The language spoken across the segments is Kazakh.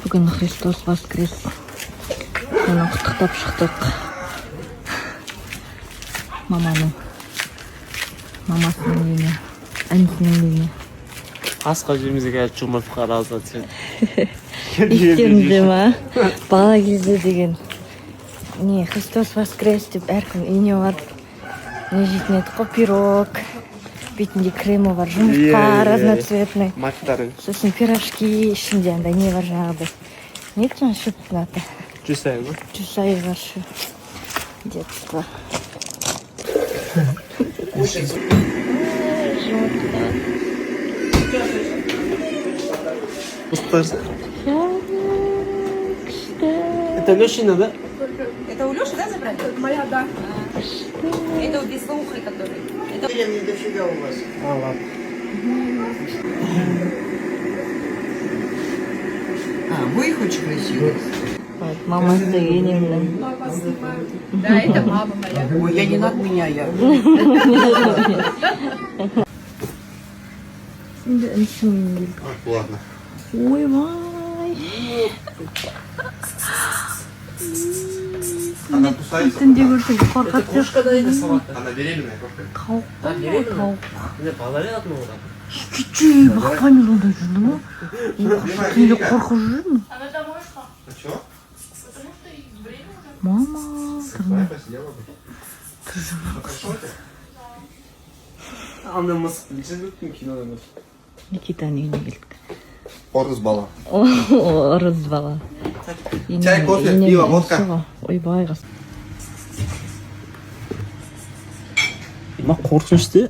Бүгін Христос воскрес. Оны құттықтап шықтық. Мамасының үйіне, әнісінің үйіне. Асқа жемізге әлі жұмыртқа разы сен. Естеріңде ма? Бала кезде деген. Не, Христос воскрес деп әркім үйіне барып. Не жейтін еді қой, пирог. Бетінде кремі бар, жұмыртқа разноцветный. Мактары. Сосын пирожки ішінде андай не бар жаңағыдай. Не еді жаңа шөптің аты? Жүсай ма? Жүсай бар шы. Детство. Это Лешина, да? Это у Лёши, да, забрать? Моя, да. Это у Беслоухой, который. Это... Не дофига у вас. А, ладно. Вы их очень красивые. Мама с Енинным. Да, это мама моя. Ой, я не надменяю. Ладно. Ой, май. Она кусается. Түнде көрсең қорқады. Кошка, да, это собака. Она беременная кошка. Тауық қой, тауық. Не, балалет ну. Кичи, бақпаймен ондай жүрді ма? Түнде қорқып жүрмін. А чё? Мама. Ана мысық білсіз өттің кинода емес. Никитаның үйіне келдік. Орыс бала. Орыс бала. Чай, кофе, пиво, водка. Ойбай қас. Ма қорқынышты.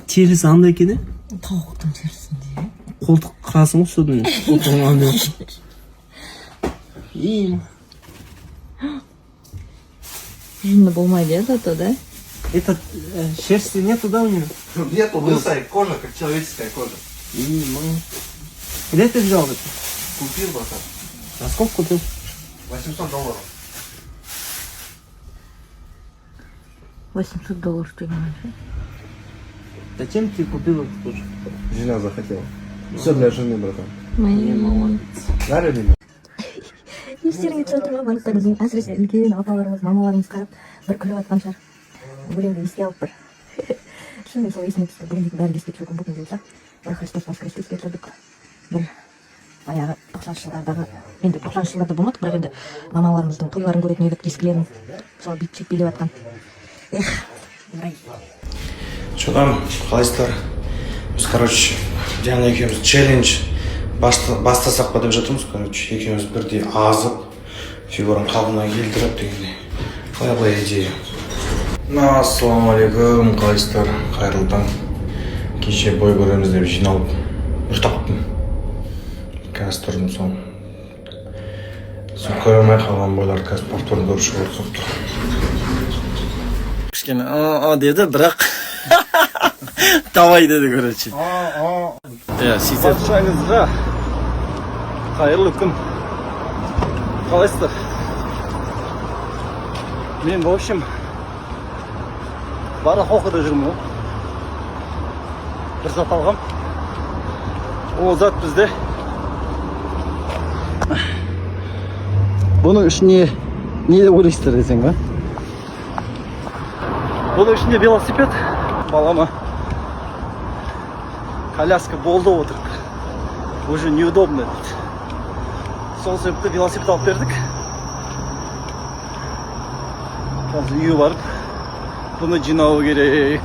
Терісі андай екен, е? Тауықтың терісінде. Қолтық қырасың ғой содан. Им. Жынды болмайды, е, зато, да? Это шерсти нету, да, у него? Нету, лысая кожа, как человеческая кожа. Где ты взял это? Купил, братан. А сколько купил? $800. $800 деген. Зачем ты купил это тоже? Жена захотела. Все для жены, братан. Мама. Да, любимый? Естеріңе түсірді ма, барлықтарыңыздың әсіресе үлкен апаларымыз, мамаларымыз қарап бір күліп атқан шығар. Өлеңді еске алып бір. Шынымен сол есіме түсті. Бүгін бәрі еске түсірген бүгін болса. Бір Христос воскрес еске түсірдік. Бір баяғы 90-шы жылдардағы, енді 90-шы жылдарда болмадық, бірақ енді мамаларымыздың тойларын көретін едік, ескілерін сол бүйтіп билеп атқан. Эх, ұрай. Что там, қалайсыздар? Біз, короче, Диана екеуміз челлендж бастасақ па деп жатырмыз, короче, екеуміз бірдей азып, фигураны қалпына келтіріп дегендей. Қалай идея? Ассалаумағалейкум, қалайсыздар? Қайырлы таң. Кеше бой көреміз деп жиналып бір таптым. Қазір тұрдым соң. Сол көре алмай қалған бойларды қазір повторно көріп шығып тұр. Кішкене деді, бірақ давай деді, короче. Сөйтіп. Баршаңызға қайырлы күн. Қалайсыздар? Мен, в общем, барлық оқыда жүрмін ғой. Бір зат алғам. Ол зат бізде. Бұның ішіне не деп ойлайсыздар десең, ба? Бұның ішінде велосипед. Балама коляска болды отыр. Уже неудобно. Сол себепті велосипед алып бердік. Қазір үйге барып бұны жинау керек.